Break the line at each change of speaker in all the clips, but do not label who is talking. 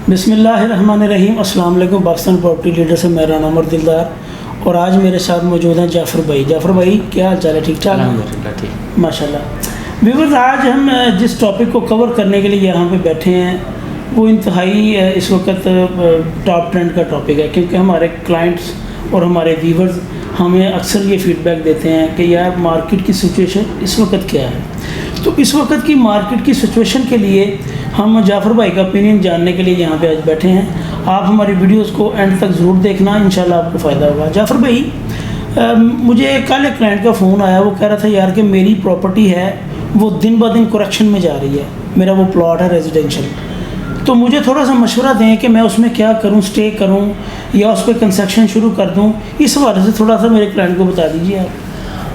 बिस्मिल्लाहिर्रहमानिर्रहीम। अस्सलाम वालेकुम। पाकिस्तान प्रॉपर्टी लीडर से मेरा नाम दिलदार और आज मेरे साथ मौजूद हैं जाफ़र भाई। जाफ़र भाई क्या हाल चाल है? ठीक ठाक?
अल्हम्दुलिल्लाह ठीक
माशाल्लाह। व्यूअर्स, आज हम जिस टॉपिक को कवर करने के लिए यहाँ पे बैठे हैं वो इंतहाई इस वक्त टॉप ट्रेंड का टॉपिक है, क्योंकि हमारे क्लाइंट्स और हमारे व्यूअर्स हमें अक्सर ये फीडबैक देते हैं कि यार मार्केट की सिचुएशन इस वक्त क्या है। तो इस वक्त की मार्केट की सिचुएशन के लिए हम जाफ़र भाई का ओपिनियन जानने के लिए यहाँ पे आज बैठे हैं। आप हमारी वीडियोस को एंड तक ज़रूर देखना, इंशाल्लाह आपको फ़ायदा होगा। जाफ़र भाई, मुझे कल एक क्लाइंट का फ़ोन आया, वो कह रहा था यार कि मेरी प्रॉपर्टी है वो दिन ब दिन करेक्शन में जा रही है, मेरा वो प्लॉट है रेजिडेंशियल, तो मुझे थोड़ा सा मशवरा दें कि मैं उसमें क्या करूं, स्टे करूं या उस पर कंस्ट्रक्शन शुरू कर दूं। इस हवाले से थोड़ा सा मेरे क्लाइंट को बता दीजिए आप।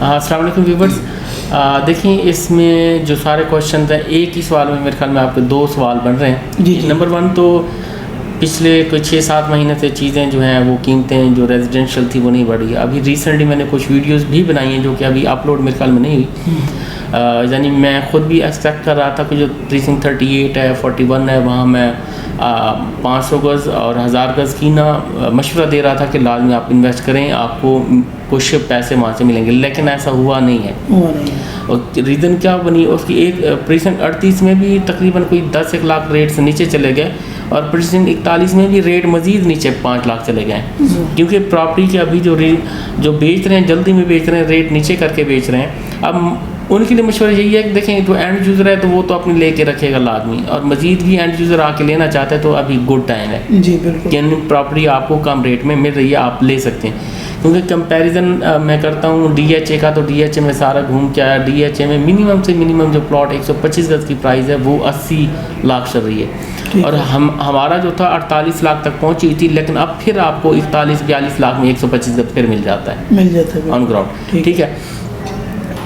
अस्सलाम वालेकुम व्यूअर्स। देखिए, इसमें जो सारे क्वेश्चन हैं एक ही सवाल में मेरे ख्याल में आपके दो सवाल बन रहे हैं।
जी।
नंबर वन तो पिछले कोई 6-7 महीने से चीज़ें जो हैं वो कीमतें जो रेजिडेंशियल थी वो नहीं बढ़ी। अभी रिसेंटली मैंने कुछ वीडियोस भी बनाई हैं जो कि अभी अपलोड मेरे ख्याल में नहीं हुई। यानी मैं ख़ुद भी एक्सपेक्ट कर रहा था कि जो प्रीसिंग 38 है, 41 है, वहाँ मैं 500 गज़ और 1000 गज़ की ना मशवरा दे रहा था कि लाजमी आप इन्वेस्ट करें, आपको कुछ पैसे वहाँ से मिलेंगे, लेकिन ऐसा हुआ नहीं है। और रीज़न क्या बनी उसकी, एक प्रीसिंग 38 में भी तकरीबन कोई 10 लाख रेट से नीचे चले गए और प्रीसिंग 41 में भी रेट मज़ीद नीचे 5 लाख चले गए, क्योंकि प्रॉपर्टी के अभी जो बेच रहे हैं जल्दी में बेच रहे हैं, रेट नीचे करके बेच रहे हैं। अब उनके लिए मशवरा यही है कि देखें, जो एंड यूज़र है तो वो तो अपने लेके रखेगा लाजमी, और मज़ीद भी एंड यूज़र आके लेना चाहता है तो अभी गुड टाइम है।
जी बिल्कुल।
यानी प्रॉपर्टी आपको कम रेट में मिल रही है, आप ले सकते हैं। क्योंकि कंपैरिजन मैं करता हूँ DHA का, तो DHA में सारा घूम के आया। DHA में मिनिमम से मिनिमम जो प्लॉट 125 गज़ की प्राइस है वो 80 लाख चल रही है, और हमारा जो था 48 लाख तक पहुँची थी, लेकिन अब फिर आपको 41-42 लाख में 125 गज़ फिर मिल जाता है ऑन ग्राउंड। ठीक है।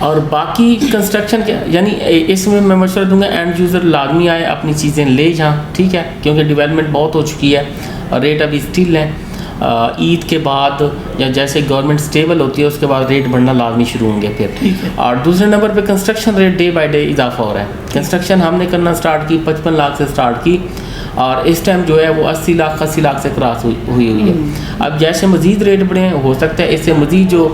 और बाकी कंस्ट्रक्शन के यानी इसमें मैं मशवरा दूंगा एंड यूज़र लाजमी आए, अपनी चीज़ें ले जाएं। ठीक है, क्योंकि डेवलपमेंट बहुत हो चुकी है और रेट अभी स्टिल है। ईद के बाद या जैसे गवर्नमेंट स्टेबल होती है उसके बाद रेट बढ़ना लाजमी शुरू होंगे फिर। और दूसरे नंबर पे construction rate day by day इजाफा हो रहा है। कंस्ट्रक्शन हमने करना स्टार्ट की 55 लाख से स्टार्ट की, और इस टाइम जो है वो 80 लाख से क्रॉस हुई है। अब जैसे मज़ीद रेट बढ़े हो सकता है इससे मज़ीद जो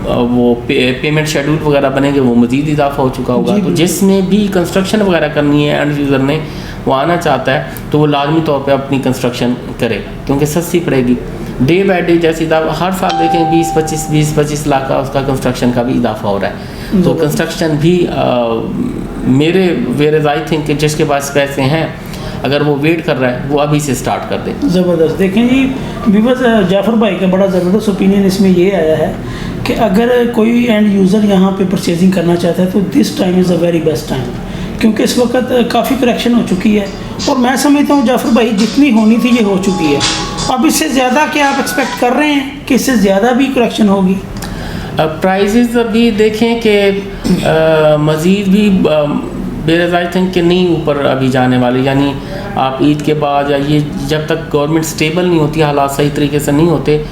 वो पेमेंट शेड्यूल वगैरह बनेंगे वो मज़ीद इजाफा हो चुका होगा। तो जिसने भी कंस्ट्रक्शन वगैरह करनी है एंड यूज़र ने वो आना चाहता है तो वो लाजमी तौर पे अपनी कंस्ट्रक्शन करे, क्योंकि सस्ती पड़ेगी। डे बाय डे जैसे हर साल देखें 20-25 लाख का उसका कंस्ट्रक्शन का भी इजाफा हो रहा है। तो कंस्ट्रक्शन भी मेरे वेयर आई थिंक जिसके पास पैसे हैं अगर वो वेट कर रहा है वो अभी से स्टार्ट कर दे।
ज़बरदस्त। देखें जी व्यूअर्स, जाफ़र भाई का बड़ा ज़बरदस्त ओपिनियन इसमें ये आया है कि अगर कोई एंड यूज़र यहाँ पे परचेजिंग करना चाहता है तो this time is a very best time, क्योंकि इस वक्त काफ़ी करेक्शन हो चुकी है और मैं समझता हूँ जाफ़र भाई जितनी होनी थी ये हो चुकी है। अब इससे ज़्यादा क्या आप एक्सपेक्ट कर रहे हैं कि इससे ज़्यादा भी करेक्शन होगी?
प्राइसेस अभी देखें कि मज़ीद भी आई थिंक कि नहीं ऊपर अभी जाने वाली। यानी आप ईद के बाद या ये जब तक गवर्नमेंट स्टेबल नहीं होती, हालात सही तरीके से नहीं होते,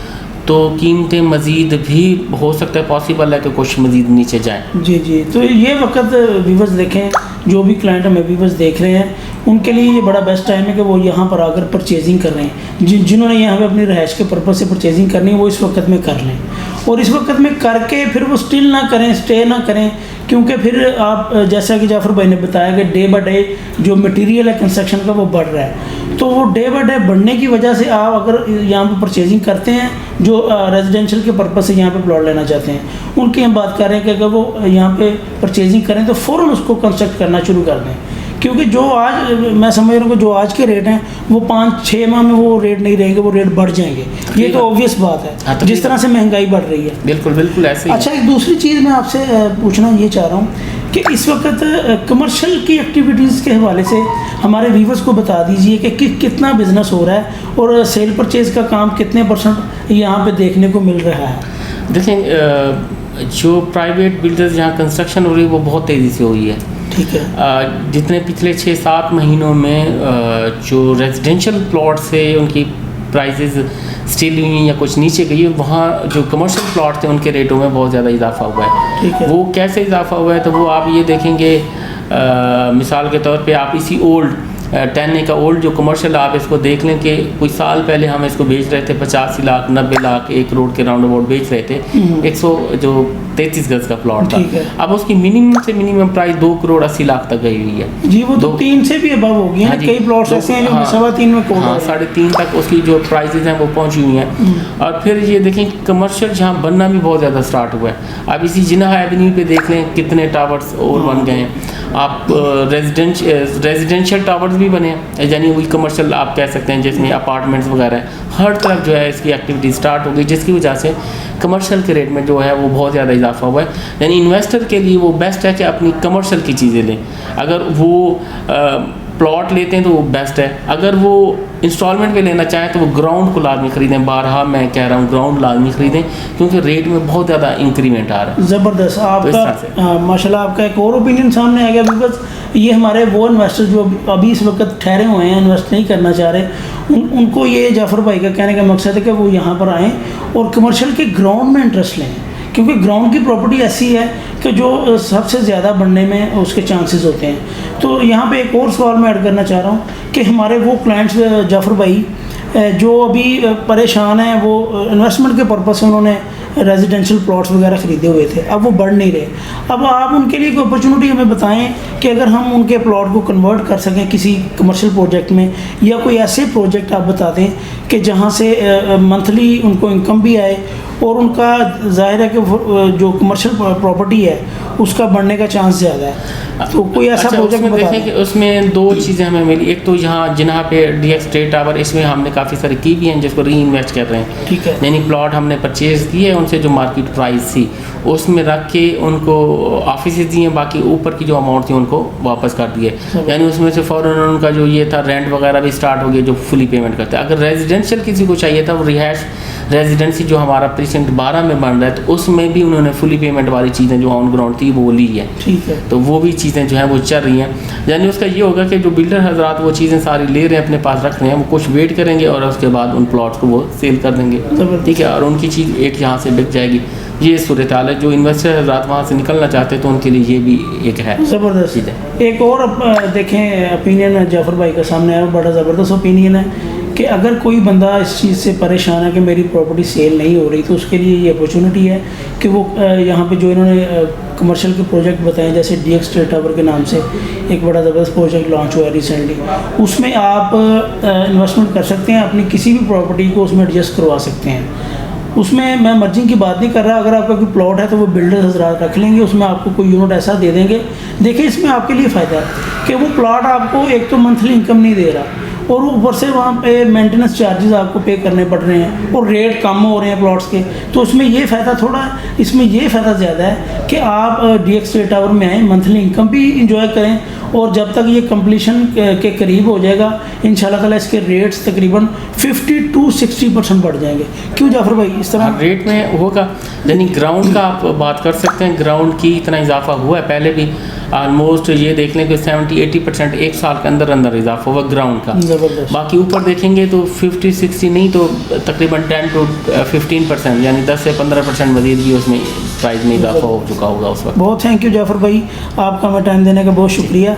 तो कीमतें मज़ीद भी हो सकता है पॉसिबल है कि कुछ मज़ीद नीचे जाएं।
जी। तो ये वक्त व्यूअर्स देखें, जो भी क्लाइंट हमें व्यूअर्स देख रहे हैं उनके लिए ये बड़ा बेस्ट टाइम है कि वो यहाँ पर आकर परचेजिंग कर रहे हैं। जिन्होंने यहाँ पे अपनी रहाइश के पर्पज़ से परचेजिंग करनी है वो इस वक्त में कर लें, और इस वक्त में करके फिर वो स्टिल ना करें, स्टे ना करें, क्योंकि फिर आप जैसा कि जाफ़र भाई ने बताया कि डे बाय डे जो मटेरियल है कंस्ट्रक्शन का वो बढ़ रहा है, तो वो डे बाय डे बढ़ने की वजह से आप अगर यहाँ पे परचेजिंग करते हैं जो रेजिडेंशियल के पर्पज़ से यहाँ पे प्लॉट लेना चाहते हैं, उनकी हम बात कर रहे हैं कि अगर वो यहाँ पे परचेजिंग करें तो फ़ौरन उसको कंस्ट्रक्ट करना शुरू कर दें, क्योंकि जो आज मैं समझ रहा हूँ कि जो आज के रेट हैं वो 5-6 माह में वो रेट नहीं रहेंगे, वो रेट बढ़ जाएंगे। ये तो ऑब्वियस बात है जिस तरह से महंगाई बढ़ रही है।
बिल्कुल ऐसे ही।
अच्छा, एक दूसरी चीज़ मैं आपसे पूछना ये चाह रहा हूँ कि इस वक्त कमर्शियल की एक्टिविटीज़ के हवाले से हमारे व्यूवर्स को बता दीजिए कि कितना बिजनेस हो रहा है और सेल परचेज़ का काम कितने % यहाँ पे देखने को मिल रहा है।
देखें, जो प्राइवेट बिल्डर्स जहाँ कंस्ट्रक्शन हो रही है वो बहुत तेज़ी से हुई है।
ठीक है।
जितने पिछले 6-7 महीनों में जो रेजिडेंशियल प्लॉट से उनकी प्राइसेस स्टिल हुई या कुछ नीचे गई, वहाँ जो कमर्शियल प्लॉट थे उनके रेटों में बहुत ज़्यादा इजाफा हुआ है।
ठीक है।
वो कैसे इजाफा हुआ है तो वो आप ये देखेंगे, मिसाल के तौर पे आप इसी ओल्ड 10 का ओल्ड जो कमर्शियल आप इसको देख लें कि कोई साल पहले हम इसको बेच रहे थे 85 लाख 90 लाख 1 करोड़ के राउंड अबाउट बेच रहे थे 133 गज का प्लॉट था। अब उसकी मिनिमम से मिनिमम प्राइस 2 करोड़ 80 लाख तक गई हुई है
जी। वो तो 3 से भी अबव हो गई है। कई प्लॉट्स ऐसे हैं जो 3.25 में कोड है।
3.5 तक उसकी जो प्राइसेस हैं वो पहुंची हुई हैं। और फिर ये देखें कमर्शियल जहाँ बनना भी बहुत ज़्यादा स्टार्ट हुआ है। अब इसी जिन्ना एवेन्यू पे देख लें कितने टावर्स और बन गए हैं। आप रेजिडेंशियल टावर्स भी बने हैं, यानी वही कमर्शियल आप कह सकते हैं जिसमें अपार्टमेंट्स वगैरह है। हर तरफ जो है इसकी एक्टिविटी स्टार्ट हो गई, जिसकी वजह से कमर्शियल के रेट में जो है वो बहुत ज़्यादा इजाफा हुआ है। यानी इन्वेस्टर के लिए वो बेस्ट है कि अपनी कमर्शियल की चीज़ें लें। अगर वो प्लॉट लेते हैं तो वो बेस्ट है। अगर वो इंस्टॉलमेंट पे लेना चाहें तो वो ग्राउंड को लाजमी ख़रीदें। बारहा मैं कह रहा हूँ ग्राउंड लाजमी ख़रीदें, क्योंकि रेट में बहुत ज़्यादा इंक्रीमेंट आ रहा है।
ज़बरदस्त आपका माशाल्लाह आपका एक और ओपिनियन सामने आ गया। बिकॉज ये हमारे वो इन्वेस्टर जो अभी इस वक्त ठहरे हुए हैं, इन्वेस्ट नहीं करना चाह रहे, उनको ये जाफ़र भाई का कहने का मकसद है कि वो यहाँ पर आएँ और कमर्शियल के ग्राउंड में इंटरेस्ट लें, क्योंकि ग्राउंड की प्रॉपर्टी ऐसी है कि जो सबसे ज़्यादा बनने में उसके चांसेस होते हैं। तो यहाँ पे एक और सवाल मैं ऐड करना चाह रहा हूँ कि हमारे वो क्लाइंट्स जाफ़र भाई जो अभी परेशान हैं, वो इन्वेस्टमेंट के पर्पज़ से उन्होंने रेजिडेंशियल प्लॉट्स वगैरह ख़रीदे हुए थे, अब वो बढ़ नहीं रहे। अब आप उनके लिए कोई अपॉर्चुनिटी हमें बताएं कि अगर हम उनके प्लॉट को कन्वर्ट कर सकें किसी कमर्शियल प्रोजेक्ट में, या कोई ऐसे प्रोजेक्ट आप बता दें कि जहाँ से मंथली उनको इनकम भी आए और उनका जाहिर है कि जो कमर्शियल प्रॉपर्टी है उसका बढ़ने का चांस ज़्यादा है। तो कोई ऐसा प्रोजेक्ट
बता देखें कि उसमें 2 चीज़ें हमें मिली। एक तो यहाँ जिन्ना पे DX स्टेट टावर, इसमें हमने काफ़ी सारी की भी हैं जिसको री इन्वेस्ट कर रहे हैं।
ठीक है।
यानी प्लॉट हमने परचेज़ किए, उनसे जो मार्केट प्राइस थी उसमें रख के उनको ऑफिस दिए, बाकी ऊपर की जो अमाउंट थी उनको वापस कर दिए। यानी उसमें से फ़ौरन उनका जो ये था रेंट वगैरह भी स्टार्ट हो गया जो फुली पेमेंट करते हैं। अगर रेजिडेंशियल किसी को चाहिए था, वो रिहाइश रेजिडेंसी जो हमारा प्रीसेंट 12 में बन रहा है, तो उसमें भी उन्होंने फुली पेमेंट वाली चीज़ें जो ऑन ग्राउंड थी वो ली है।
ठीक है।
तो वो भी चीज़ें जो हैं वो चल रही हैं। यानी उसका ये होगा कि जो बिल्डर हजरात वो चीज़ें सारी ले रहे हैं, अपने पास रख रहे हैं, वो कुछ वेट करेंगे और उसके बाद उन प्लॉट्स को वो सेल कर देंगे। ठीक है। और उनकी चीज़ एक यहाँ से बिक जाएगी। ये सूरत हाल है। जो इन्वेस्टर हजरात वहाँ से निकलना चाहते हैं तो उनके लिए ये भी एक है
ज़बरदस्त चीज़ है। एक और देखें ओपिनियन जाफ़र भाई का सामने आया, बड़ा ज़बरदस्त ओपिनियन है कि अगर कोई बंदा इस चीज़ से परेशान है कि मेरी प्रॉपर्टी सेल नहीं हो रही, तो उसके लिए ये अपॉर्चुनिटी है कि वो यहाँ पे जो इन्होंने कमर्शियल के प्रोजेक्ट बताए, जैसे DX स्टेट टावर के नाम से एक बड़ा ज़बरदस्त प्रोजेक्ट लॉन्च हुआ है रिसेंटली, उसमें आप इन्वेस्टमेंट कर सकते हैं, अपनी किसी भी प्रॉपर्टी को उसमें एडजस्ट करवा सकते हैं। उसमें मैं मर्जिंग की बात नहीं कर रहा। अगर आपका कोई प्लॉट है तो वो बिल्डर हजरात रख लेंगे, उसमें आपको कोई यूनिट ऐसा दे देंगे। देखिए इसमें आपके लिए फ़ायदा है कि वो प्लॉट आपको एक तो मंथली इनकम नहीं दे रहा, और ऊपर से वहाँ पे मेंटेनेंस चार्जेस आपको पे करने पड़ रहे हैं, और रेट कम हो रहे हैं प्लॉट्स के। तो उसमें ये फ़ायदा थोड़ा है, इसमें ये फ़ायदा ज़्यादा है कि आप DX स्टेट टावर में आएँ, मंथली इनकम भी इंजॉय करें, और जब तक ये कंप्लीशन के करीब हो जाएगा इंशाल्लाह ताला इसके रेट्स तकरीबन 50 to 60% बढ़ जाएंगे। क्यों जाफ़र भाई इस तरह
रेट में होगा? यानी ग्राउंड का आप बात कर सकते हैं, ग्राउंड की इतना इजाफा हुआ है पहले भी। ऑलमोस्ट ये देख लें कि 70-80% एक साल के अंदर अंदर इजाफा हुआ ग्राउंड का। बाकी ऊपर देखेंगे तो 50-60 नहीं तो तकरीबन 10 to 15%, यानी 10 से 15% मजीद भी उसमें प्राइस में इजाफा हो चुका होगा उस वक्त।
बहुत थैंक यू जाफ़र भाई, आपका हमें टाइम देने का बहुत शुक्रिया।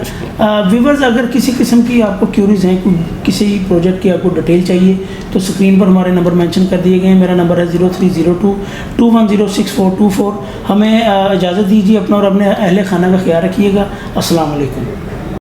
व्यूवर्स, अगर किसी किस्म की आपको क्यूरीज हैं, किसी प्रोजेक्ट की आपको डिटेल चाहिए, तो स्क्रीन पर हमारे नंबर मेंशन कर दिए गए हैं। मेरा नंबर है 0302-2106424। हमें इजाज़त दीजिए अपना और अपने अहले खाना का ख्याल रखिएगा। अस्सलाम वालेकुम।